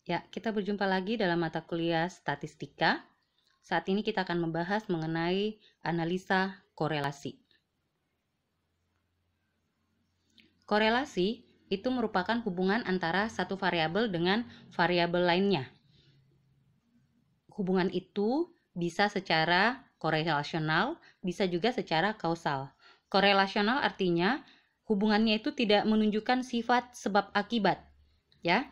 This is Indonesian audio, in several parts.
Ya, kita berjumpa lagi dalam mata kuliah statistika. Saat ini kita akan membahas mengenai analisa korelasi. Korelasi itu merupakan hubungan antara satu variabel dengan variabel lainnya. Hubungan itu bisa secara korelasional, bisa juga secara kausal. Korelasional artinya hubungannya itu tidak menunjukkan sifat sebab akibat, ya.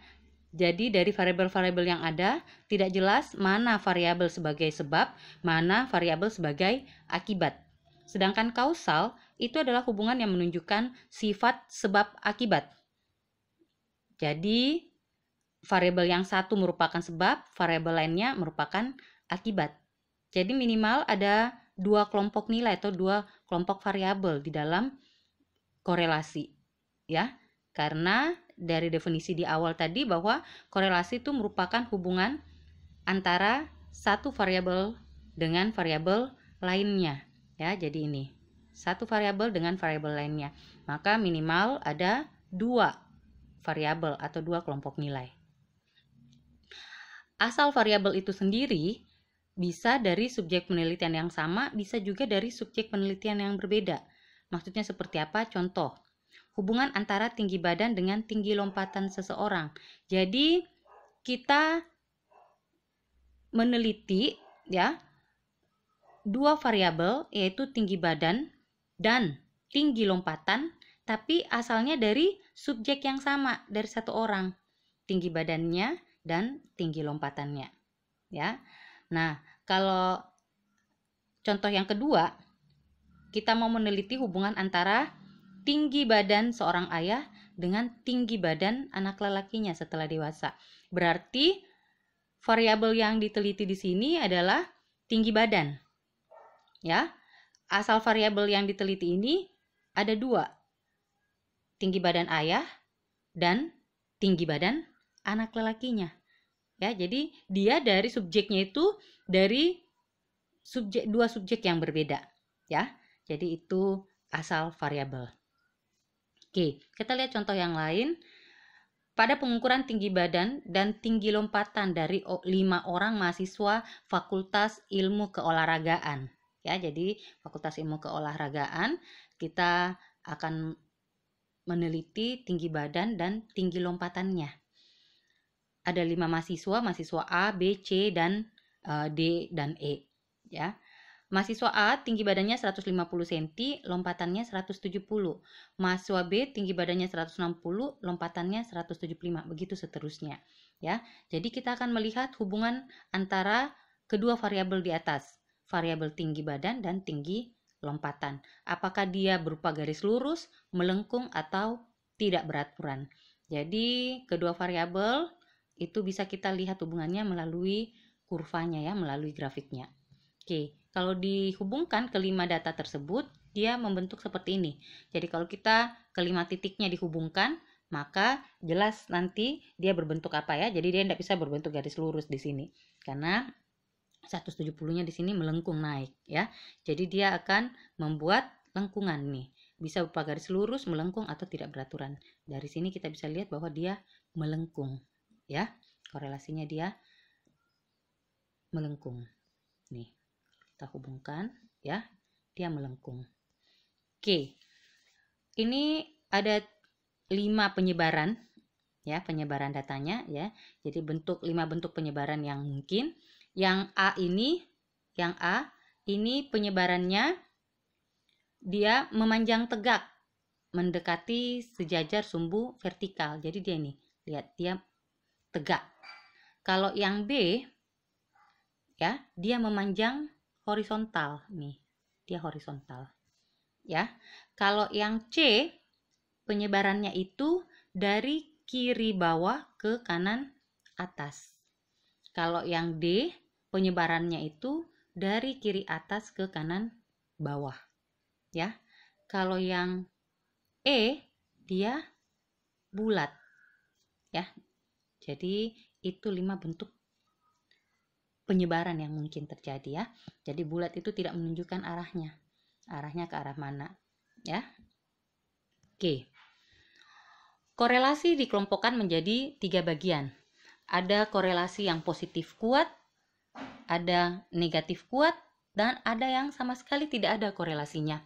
Jadi dari variabel-variabel yang ada tidak jelas mana variabel sebagai sebab, mana variabel sebagai akibat. Sedangkan kausal itu adalah hubungan yang menunjukkan sifat sebab akibat. Jadi variabel yang satu merupakan sebab, variabel lainnya merupakan akibat. Jadi minimal ada dua kelompok nilai atau dua kelompok variabel di dalam korelasi, ya. Karena dari definisi di awal tadi bahwa korelasi itu merupakan hubungan antara satu variabel dengan variabel lainnya, ya. Jadi ini satu variabel dengan variabel lainnya, maka minimal ada dua variabel atau dua kelompok nilai. Asal variabel itu sendiri bisa dari subjek penelitian yang sama, bisa juga dari subjek penelitian yang berbeda. Maksudnya seperti apa? Contoh, hubungan antara tinggi badan dengan tinggi lompatan seseorang. Jadi kita meneliti, ya, dua variabel yaitu tinggi badan dan tinggi lompatan, tapi asalnya dari subjek yang sama, dari satu orang, tinggi badannya dan tinggi lompatannya, ya. Nah, kalau contoh yang kedua, kita mau meneliti hubungan antara tinggi badan seorang ayah dengan tinggi badan anak lelakinya setelah dewasa. Berarti variabel yang diteliti di sini adalah tinggi badan. Ya, asal variabel yang diteliti ini ada dua, tinggi badan ayah dan tinggi badan anak lelakinya. Ya, jadi dia dari subjeknya itu dari dua subjek yang berbeda, ya. Jadi itu asal variabel. Oke, kita lihat contoh yang lain. Pada pengukuran tinggi badan dan tinggi lompatan dari 5 orang mahasiswa Fakultas Ilmu Keolahragaan. Ya, jadi Fakultas Ilmu Keolahragaan kita akan meneliti tinggi badan dan tinggi lompatannya. Ada 5 mahasiswa A, B, C, dan D dan E. Ya. Mahasiswa A tinggi badannya 150 cm, lompatannya 170. Mahasiswa B tinggi badannya 160, lompatannya 175, begitu seterusnya, ya. Jadi kita akan melihat hubungan antara kedua variabel di atas, variabel tinggi badan dan tinggi lompatan. Apakah dia berupa garis lurus, melengkung, atau tidak beraturan. Jadi kedua variabel itu bisa kita lihat hubungannya melalui kurvanya, ya, melalui grafiknya. Oke, kalau dihubungkan kelima data tersebut, dia membentuk seperti ini. Jadi kalau kita kelima titiknya dihubungkan, maka jelas nanti dia berbentuk apa, ya. Jadi dia tidak bisa berbentuk garis lurus di sini. Karena 170-nya di sini melengkung naik, ya. Jadi dia akan membuat lengkungan nih. Bisa berupa garis lurus, melengkung, atau tidak beraturan. Dari sini kita bisa lihat bahwa dia melengkung, ya. Korelasinya dia melengkung. Nih. Kita hubungkan, ya, dia melengkung. Oke, ini ada 5 penyebaran, ya, penyebaran datanya, ya. Jadi 5 bentuk penyebaran yang mungkin. Yang A ini penyebarannya dia memanjang tegak mendekati sejajar sumbu vertikal. Jadi dia ini, lihat, dia tegak. Kalau yang B, ya, dia memanjang horizontal, nih, dia horizontal, ya. Kalau yang C, penyebarannya itu dari kiri bawah ke kanan atas. Kalau yang D, penyebarannya itu dari kiri atas ke kanan bawah, ya. Kalau yang E, dia bulat, ya. Jadi itu 5 bentuk penyebaran yang mungkin terjadi, ya. Jadi bulat itu tidak menunjukkan arahnya ke arah mana, ya. Oke. Korelasi dikelompokkan menjadi 3 bagian. Ada korelasi yang positif kuat, ada negatif kuat, dan ada yang sama sekali tidak ada korelasinya.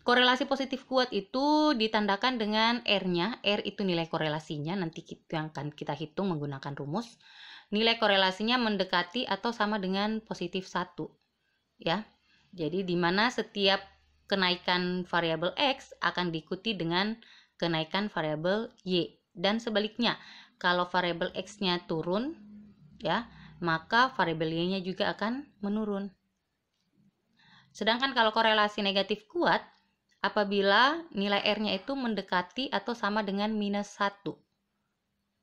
Korelasi positif kuat itu ditandakan dengan R-nya. R itu nilai korelasinya, nanti yang akan kita hitung menggunakan rumus. Nilai korelasinya mendekati atau sama dengan positif 1. Ya. Jadi di mana setiap kenaikan variabel X akan diikuti dengan kenaikan variabel Y. Dan sebaliknya, kalau variabel X-nya turun, ya, maka variabel Y-nya juga akan menurun. Sedangkan kalau korelasi negatif kuat, apabila nilai R-nya itu mendekati atau sama dengan minus 1.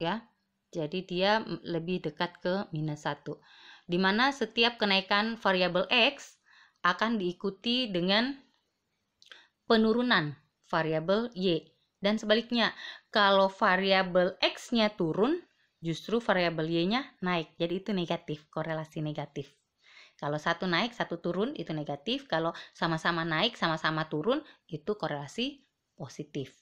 Ya, jadi dia lebih dekat ke minus 1. Di mana setiap kenaikan variabel X akan diikuti dengan penurunan variabel Y. Dan sebaliknya, kalau variabel X-nya turun, justru variabel Y-nya naik. Jadi itu negatif, korelasi negatif. Kalau satu naik, satu turun, itu negatif. Kalau sama-sama naik, sama-sama turun, itu korelasi positif.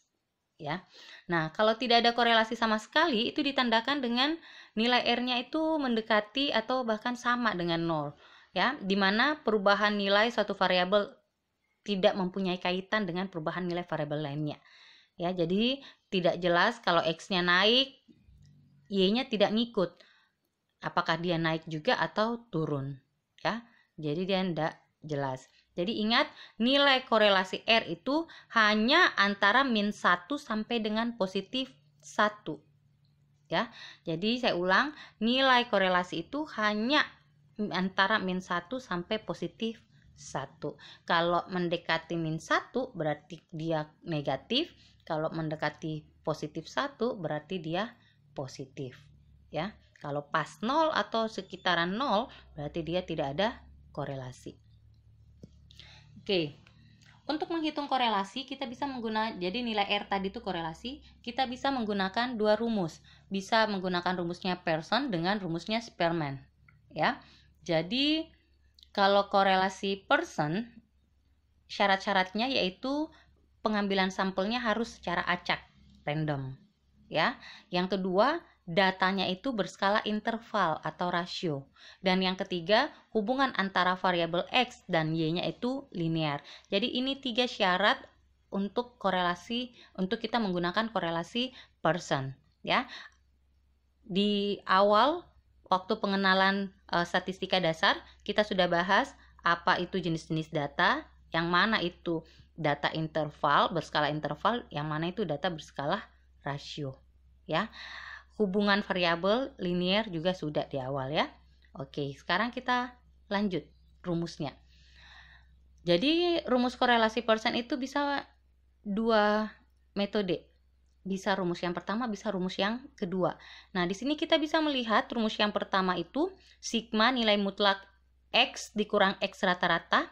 Ya. Nah, kalau tidak ada korelasi sama sekali, itu ditandakan dengan nilai R-nya itu mendekati atau bahkan sama dengan 0. Ya, di mana perubahan nilai suatu variabel tidak mempunyai kaitan dengan perubahan nilai variabel lainnya. Ya, jadi tidak jelas kalau X-nya naik, Y-nya tidak ngikut. Apakah dia naik juga atau turun? Ya, jadi dia tidak jelas. Jadi ingat, nilai korelasi R itu hanya antara min 1 sampai dengan positif 1. Ya, jadi saya ulang, nilai korelasi itu hanya antara min 1 sampai positif 1. Kalau mendekati min 1 berarti dia negatif. Kalau mendekati positif 1 berarti dia positif. Ya, kalau pas 0 atau sekitaran 0 berarti dia tidak ada korelasi. Oke. Untuk menghitung korelasi kita bisa menggunakan, jadi nilai R tadi itu korelasi, kita bisa menggunakan dua rumus. Bisa menggunakan rumusnya Pearson dengan rumusnya Spearman. Ya. Jadi kalau korelasi Pearson, syarat-syaratnya yaitu pengambilan sampelnya harus secara acak, random. Ya. Yang kedua, datanya itu berskala interval atau rasio. Dan yang ketiga, hubungan antara variabel X dan Y-nya itu linear. Jadi ini 3 syarat untuk korelasi, untuk kita menggunakan korelasi Pearson. Ya. Di awal waktu pengenalan statistika dasar, kita sudah bahas apa itu jenis-jenis data, yang mana itu data interval, berskala interval, yang mana itu data berskala rasio. Ya. Hubungan variabel linear juga sudah di awal ya. Oke, sekarang kita lanjut rumusnya. Jadi rumus korelasi Pearson itu bisa dua metode. Bisa rumus yang pertama, bisa rumus yang kedua. Nah, di sini kita bisa melihat rumus yang pertama itu sigma nilai mutlak X dikurang X rata-rata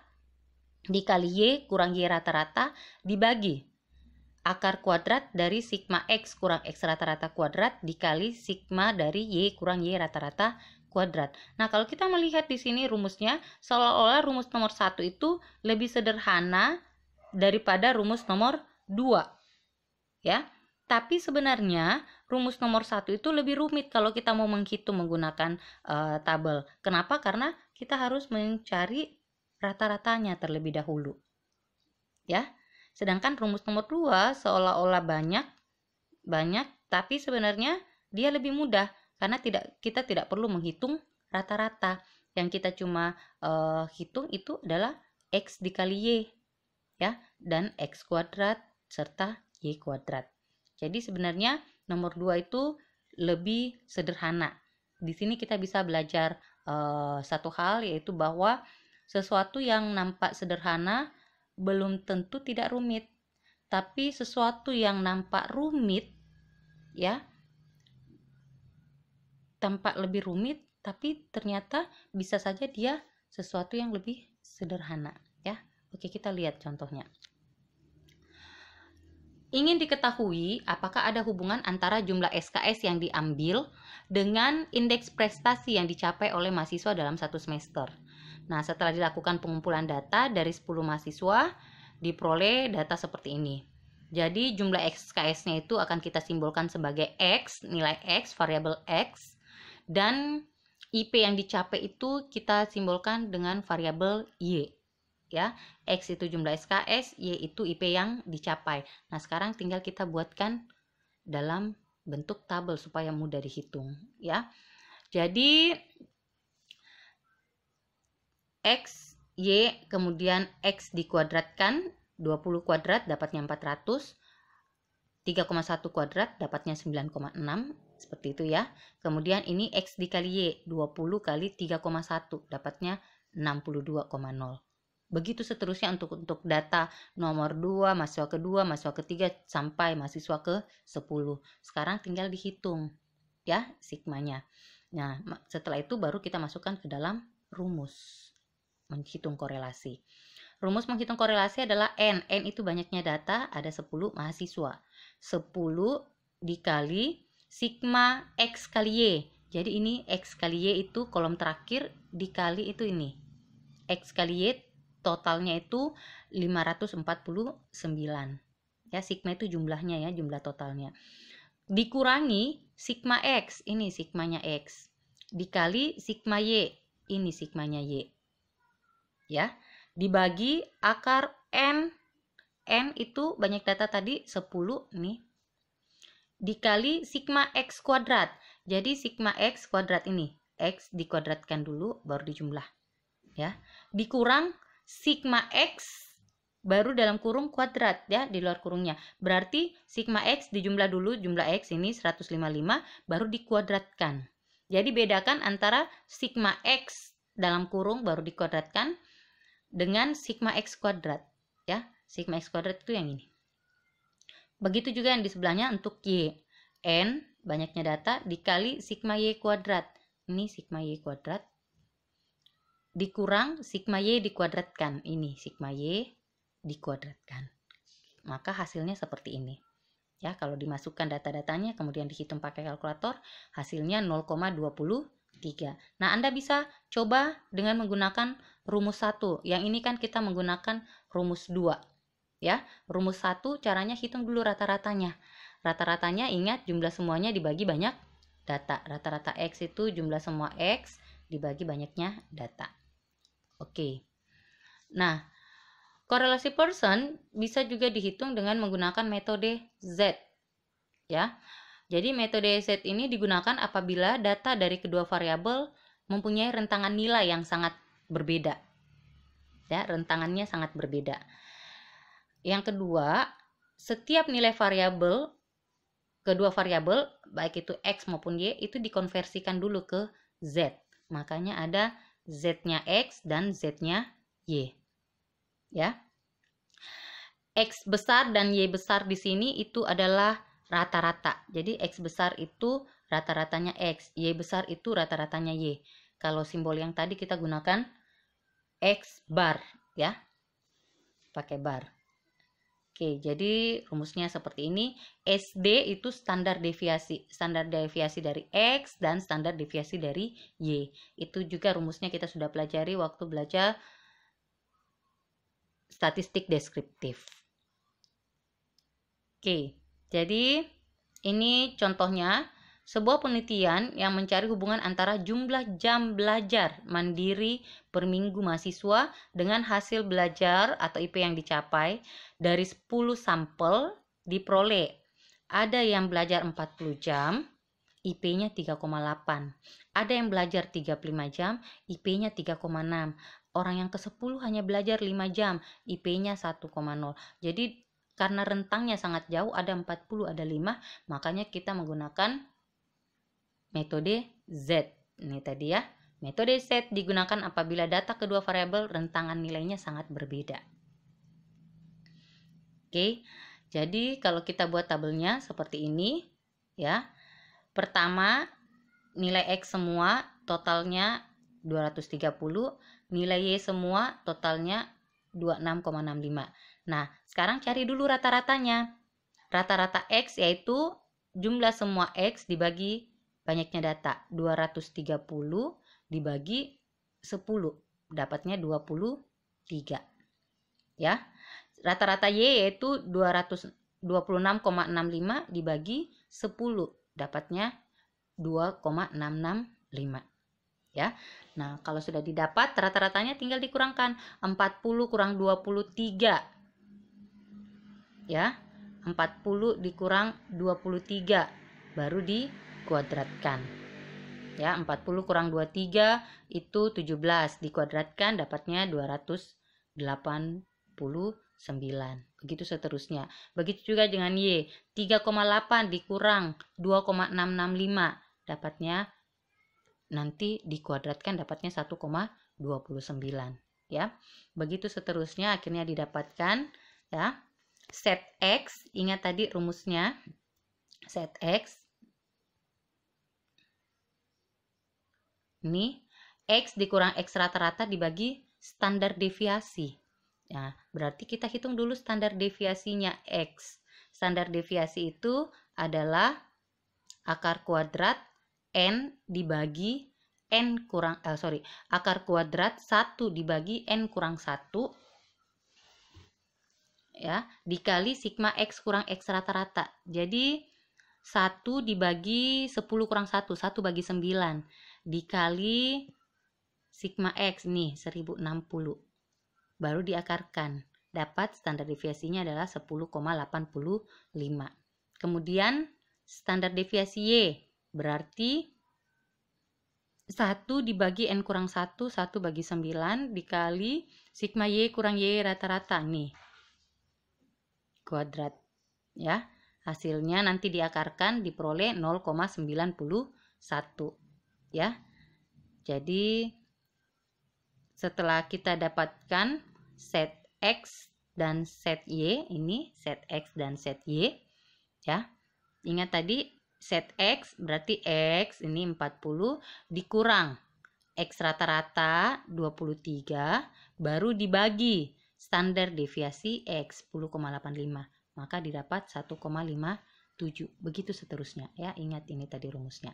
dikali Y kurang Y rata-rata dibagi akar kuadrat dari sigma X kurang X rata-rata kuadrat dikali sigma dari Y kurang Y rata-rata kuadrat. Nah, kalau kita melihat di sini rumusnya, seolah-olah rumus nomor 1 itu lebih sederhana daripada rumus nomor 2. Ya. Tapi sebenarnya rumus nomor 1 itu lebih rumit kalau kita mau menghitung menggunakan tabel. Kenapa? Karena kita harus mencari rata-ratanya terlebih dahulu. Ya. Sedangkan rumus nomor 2 seolah-olah banyak, tapi sebenarnya dia lebih mudah karena kita tidak perlu menghitung rata-rata. Yang kita cuma hitung itu adalah X dikali Y, ya, dan X kuadrat serta Y kuadrat. Jadi sebenarnya nomor 2 itu lebih sederhana. Di sini kita bisa belajar satu hal, yaitu bahwa sesuatu yang nampak sederhana belum tentu tidak rumit, tapi sesuatu yang nampak rumit, ya, tampak lebih rumit, tapi ternyata bisa saja dia sesuatu yang lebih sederhana, ya. Oke, kita lihat contohnya. Ingin diketahui apakah ada hubungan antara jumlah SKS yang diambil dengan indeks prestasi yang dicapai oleh mahasiswa dalam satu semester. Nah, setelah dilakukan pengumpulan data dari 10 mahasiswa, diperoleh data seperti ini. Jadi, jumlah SKS-nya itu akan kita simbolkan sebagai X, nilai X, variabel X. dan IP yang dicapai itu kita simbolkan dengan variabel Y. Ya, X itu jumlah SKS, Y itu IP yang dicapai. Nah, sekarang tinggal kita buatkan dalam bentuk tabel supaya mudah dihitung, ya. Jadi X, Y, kemudian X dikuadratkan, 20 kuadrat dapatnya 400, 3,1 kuadrat dapatnya 9,6, seperti itu ya. Kemudian ini X dikali Y, 20 kali 3,1 dapatnya 62,0. Begitu seterusnya untuk data nomor 2, mahasiswa kedua, mahasiswa ketiga, sampai mahasiswa ke 10. Sekarang tinggal dihitung ya sigmanya. Nah, setelah itu baru kita masukkan ke dalam rumus menghitung korelasi. Rumus menghitung korelasi adalah N. N itu banyaknya data, ada 10 mahasiswa. 10 dikali sigma X kali Y. Jadi ini X kali Y itu kolom terakhir dikali itu ini. X kali Y totalnya itu 549. Ya, sigma itu jumlahnya ya, jumlah totalnya. Dikurangi sigma X, ini sigmanya X. Dikali sigma Y, ini sigmanya Y. Ya, dibagi akar N. N itu banyak data tadi 10 nih. Dikali sigma X kuadrat. Jadi sigma X kuadrat ini, X dikuadratkan dulu baru dijumlah. Ya, dikurang sigma X baru dalam kurung kuadrat ya, di luar kurungnya. Berarti sigma X dijumlah dulu, jumlah X ini 155 baru dikuadratkan. Jadi bedakan antara sigma X dalam kurung baru dikuadratkan dengan sigma X kuadrat ya. Sigma X kuadrat itu yang ini. Begitu juga yang di sebelahnya untuk Y. N banyaknya data dikali sigma Y kuadrat. Ini sigma Y kuadrat dikurang sigma Y dikuadratkan. Ini sigma Y dikuadratkan. Maka hasilnya seperti ini. Ya, kalau dimasukkan data-datanya kemudian dihitung pakai kalkulator, hasilnya 0,23. Nah, Anda bisa coba dengan menggunakan rumus 1. Yang ini kan kita menggunakan rumus 2. Ya, rumus 1 caranya hitung dulu rata-ratanya. Rata-ratanya ingat jumlah semuanya dibagi banyak data. Rata-rata X itu jumlah semua X dibagi banyaknya data. Oke. Nah, korelasi Pearson bisa juga dihitung dengan menggunakan metode Z. Ya. Jadi metode Z ini digunakan apabila data dari kedua variabel mempunyai rentangan nilai yang sangat berbeda. Ya, rentangannya sangat berbeda. Yang kedua, setiap nilai variabel, kedua variabel, baik itu X maupun Y, itu dikonversikan dulu ke Z. Makanya ada Z-nya X dan Z-nya Y. Ya. X besar dan Y besar di sini itu adalah rata-rata. Jadi X besar itu rata-ratanya X, Y besar itu rata-ratanya Y. Kalau simbol yang tadi kita gunakan X bar ya. Pakai bar. Oke, jadi rumusnya seperti ini. SD itu standar deviasi dari X dan standar deviasi dari Y. Itu juga rumusnya kita sudah pelajari waktu belajar statistik deskriptif. Oke, jadi ini contohnya sebuah penelitian yang mencari hubungan antara jumlah jam belajar mandiri per minggu mahasiswa dengan hasil belajar atau IP yang dicapai. Dari 10 sampel diperoleh. Ada yang belajar 40 jam, IP-nya 3,8. Ada yang belajar 35 jam, IP-nya 3,6. Orang yang ke-10 hanya belajar 5 jam, IP-nya 1,0. Jadi karena rentangnya sangat jauh, ada 40, ada 5, makanya kita menggunakan metode Z. Ini tadi ya. Metode Z digunakan apabila data kedua variabel rentangan nilainya sangat berbeda. Oke, jadi kalau kita buat tabelnya seperti ini ya. Pertama, nilai X semua totalnya 230, nilai Y semua totalnya 26,65. Nah, sekarang cari dulu rata-ratanya. Rata-rata X yaitu jumlah semua X dibagi banyaknya data. 230 dibagi 10, dapatnya 23. Ya. Rata-rata Y yaitu 226,65 dibagi 10, dapatnya 2,66 Ya. Nah, kalau sudah didapat rata-ratanya tinggal dikurangkan 40 kurang 23. Ya. 40 dikurang 23 baru dikuadratkan. Ya, 40 kurang 23 itu 17, dikuadratkan dapatnya 289. Begitu seterusnya. Begitu juga dengan Y, 3,8 dikurang 2,665 dapatnya nanti dikuadratkan dapatnya 1,29 ya. Begitu seterusnya akhirnya didapatkan ya. Set X, ingat tadi rumusnya. Set X ini X dikurang X rata-rata dibagi standar deviasi. Nah, berarti kita hitung dulu standar deviasinya X. Standar deviasi itu adalah akar kuadrat N dibagi N kurang, akar kuadrat 1 dibagi N kurang 1 ya, dikali sigma X kurang X rata-rata. Jadi 1 dibagi 10 kurang 1, 1 bagi 9 dikali sigma X nih 1060 baru diakarkan, dapat standar deviasinya adalah 10,85. Kemudian standar deviasi Y berarti 1 dibagi N kurang 1, 1 bagi 9 dikali sigma Y kurang Y rata-rata nih kuadrat ya. Hasilnya nanti diakarkan diperoleh 0,91 ya. Jadi setelah kita dapatkan set X dan set Y, ini set X dan set Y ya. Ingat tadi set X berarti X ini 40 dikurang X rata-rata 23 baru dibagi standar deviasi X 10,85 maka didapat 1,57. Begitu seterusnya ya. Ingat ini tadi rumusnya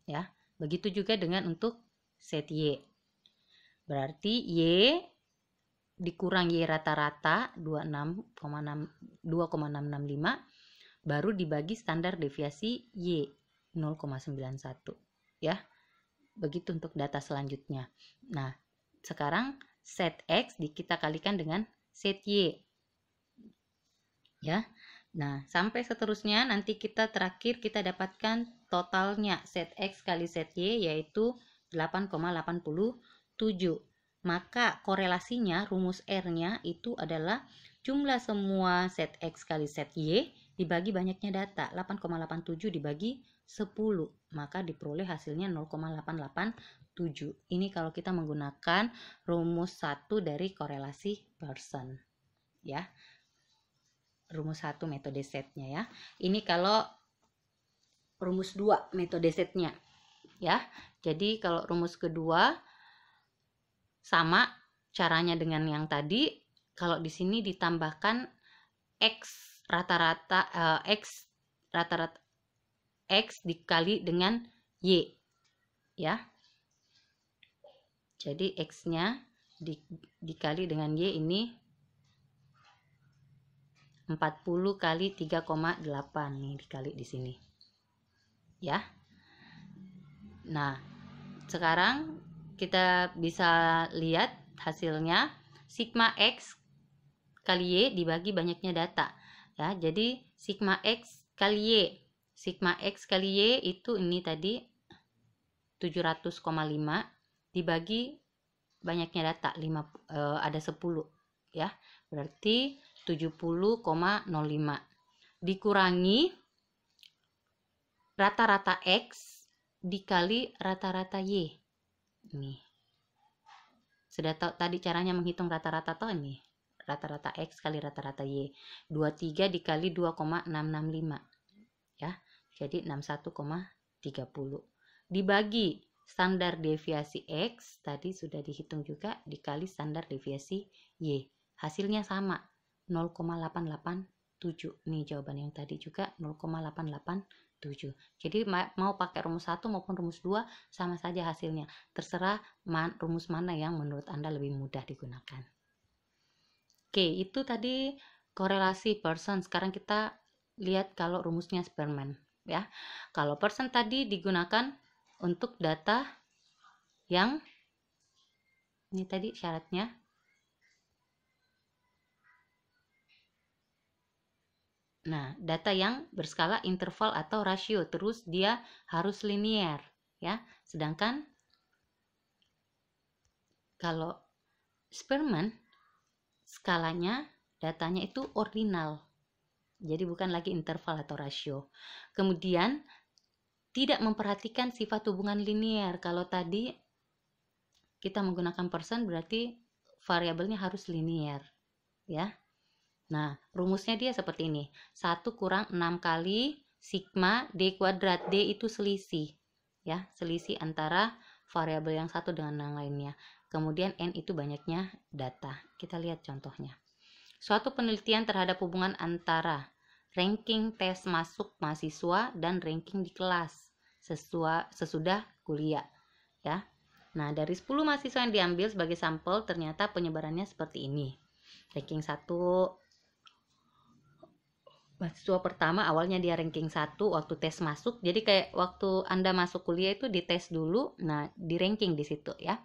ya. Begitu juga dengan untuk set Y. Berarti Y dikurang Y rata-rata 2,665 baru dibagi standar deviasi Y 0,91 ya. Begitu untuk data selanjutnya. Nah, sekarang set X kita kalikan dengan set Y ya. Nah, sampai seterusnya nanti kita terakhir kita dapatkan totalnya set X kali set Y yaitu 8,87. Maka korelasinya rumus R-nya itu adalah jumlah semua set X kali set Y dibagi banyaknya data. 8,87 dibagi 10. Maka diperoleh hasilnya 0,887. Ini kalau kita menggunakan rumus 1 dari korelasi Pearson. Ya. Rumus 1 metode setnya ya. Ini kalau rumus 2 metode setnya ya. Jadi kalau rumus kedua sama caranya dengan yang tadi. Kalau di sini ditambahkan X rata-rata X dikali dengan Y ya. Jadi X-nya dikali dengan Y ini 40 kali 3,8 nih dikali di sini. Ya. Nah, sekarang kita bisa lihat hasilnya sigma X kali Y dibagi banyaknya data. Ya, jadi sigma X kali Y. Sigma X kali Y itu ini tadi 700,5 dibagi banyaknya data ada 10 ya. Berarti 70,05 dikurangi rata-rata X dikali rata-rata Y. Ini sudah tahu tadi caranya menghitung rata-rata toh ini. Rata-rata X kali rata-rata Y. 23 dikali 2,665 ya. Jadi 61,30 dibagi standar deviasi X tadi sudah dihitung juga dikali standar deviasi Y. Hasilnya sama 0,887. Nih jawaban yang tadi juga 0,887. Jadi mau pakai rumus 1 maupun rumus 2 sama saja hasilnya. Terserah rumus mana yang menurut Anda lebih mudah digunakan. Oke, itu tadi korelasi Pearson. Sekarang kita lihat kalau rumusnya Spearman ya. Kalau Pearson tadi digunakan untuk data yang ini tadi syaratnya. Nah, data yang berskala interval atau rasio, terus dia harus linear, ya. Sedangkan kalau Spearman skalanya datanya itu ordinal. Jadi bukan lagi interval atau rasio. Kemudian tidak memperhatikan sifat hubungan linear. Kalau tadi kita menggunakan persen berarti variabelnya harus linear, ya. Nah, rumusnya dia seperti ini. 1 kurang 6 kali sigma D kuadrat. D itu selisih, ya, selisih antara variabel yang satu dengan yang lainnya. Kemudian N itu banyaknya data. Kita lihat contohnya. Suatu penelitian terhadap hubungan antara ranking tes masuk mahasiswa dan ranking di kelas sesudah kuliah, ya. Nah, dari 10 mahasiswa yang diambil sebagai sampel, ternyata penyebarannya seperti ini. Ranking 1, mahasiswa pertama awalnya dia ranking 1 waktu tes masuk. Jadi kayak waktu Anda masuk kuliah itu dites dulu, nah di ranking di situ, ya.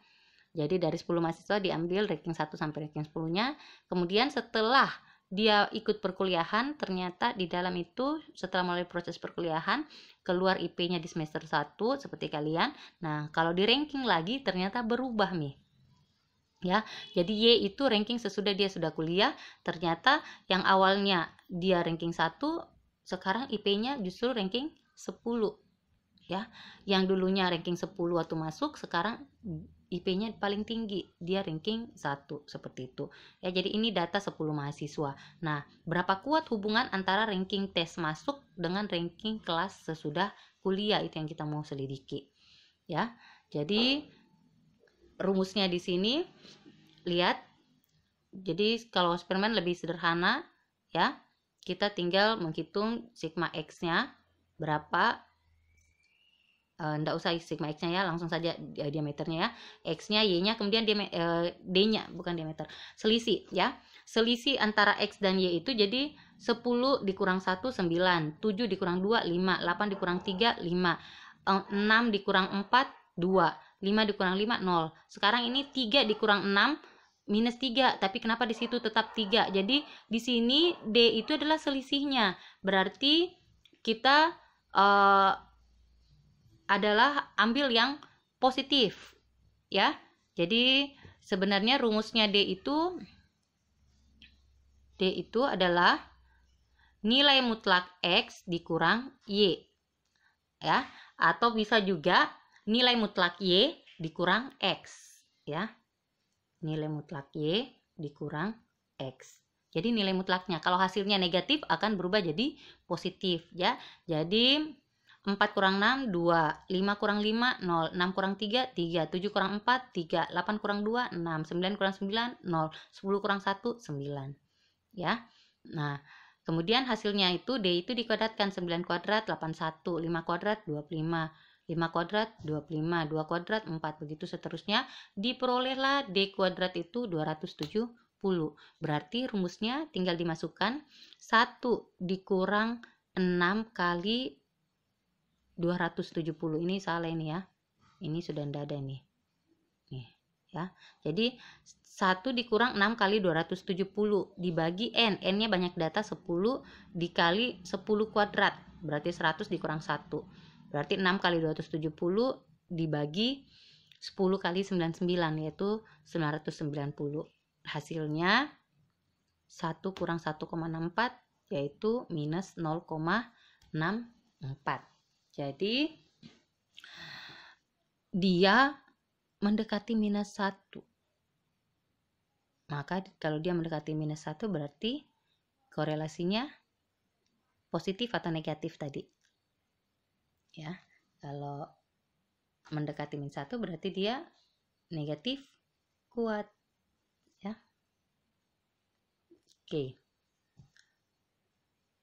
Jadi dari 10 mahasiswa diambil ranking 1 sampai ranking 10-nya. Kemudian setelah dia ikut perkuliahan, ternyata di dalam itu setelah melalui proses perkuliahan keluar IP-nya di semester 1 seperti kalian. Nah, kalau di ranking lagi ternyata berubah nih. Ya, jadi Y itu ranking sesudah dia sudah kuliah, ternyata yang awalnya dia ranking 1 sekarang IP-nya justru ranking 10, ya. Yang dulunya ranking 10 waktu masuk, sekarang IP-nya paling tinggi, dia ranking 1 seperti itu. Ya, jadi ini data 10 mahasiswa. Nah, berapa kuat hubungan antara ranking tes masuk dengan ranking kelas sesudah kuliah, itu yang kita mau selidiki. Ya. Jadi rumusnya di sini lihat. Jadi kalau Spearman lebih sederhana, ya. Kita tinggal menghitung sigma X-nya berapa. Enggak usah sigma X-nya ya, langsung saja diameternya ya. X-nya, Y-nya, kemudian D-nya, bukan diameter. Selisih ya. Selisih antara X dan Y itu jadi 10 dikurang 1, 9. 7 dikurang 2, 5. 8 dikurang 3, 5. 6 dikurang 4, 2. 5 dikurang 5, 0. Sekarang ini 3 dikurang 6, minus 3. Tapi kenapa di situ tetap 3? Jadi di sini D itu adalah selisihnya. Berarti kita adalah ambil yang positif, ya. Jadi sebenarnya rumusnya D itu adalah nilai mutlak X dikurang Y, ya. Atau bisa juga nilai mutlak Y dikurang X, ya. Nilai mutlak Y dikurang X. Jadi nilai mutlaknya kalau hasilnya negatif akan berubah jadi positif, ya. Jadi 4 kurang 6, 2. 5 kurang 5, 0. 6 kurang 3, 3. 7 kurang 4, 3. 8 kurang 2, 6. 9 kurang 9, 0. 10 kurang 1, 9. Ya. Nah, kemudian hasilnya itu D itu dikuadratkan. 9 kuadrat, 81. 5 kuadrat, 25. 5 kuadrat, 25. 2 kuadrat, 4. Begitu seterusnya. Diperolehlah D kuadrat itu 270. Berarti rumusnya tinggal dimasukkan. 1 dikurang 6 kali 270. Ini salah ini ya. Ini sudah tidak ada nih. Nih, ya. Jadi 1 dikurang 6 kali 270 dibagi N. N-nya banyak data 10 dikali 10 kuadrat. Berarti 100 dikurang 1. Berarti 6 kali 270 dibagi 10 kali 99 yaitu 990. Hasilnya 1 kurang 1,64 yaitu minus 0,64. Jadi dia mendekati minus 1. Maka kalau dia mendekati minus 1 berarti korelasinya positif atau negatif tadi. Ya, kalau mendekati minus 1 berarti dia negatif kuat. Ya. Oke.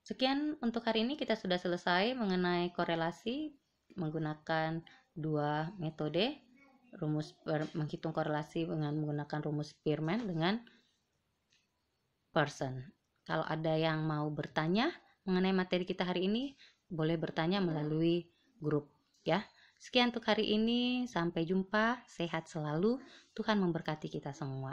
Sekian untuk hari ini, kita sudah selesai mengenai korelasi menggunakan dua metode, menghitung korelasi dengan menggunakan rumus Spearman dengan Pearson. Kalau ada yang mau bertanya mengenai materi kita hari ini, boleh bertanya melalui grup, ya. Sekian untuk hari ini, sampai jumpa, sehat selalu, Tuhan memberkati kita semua.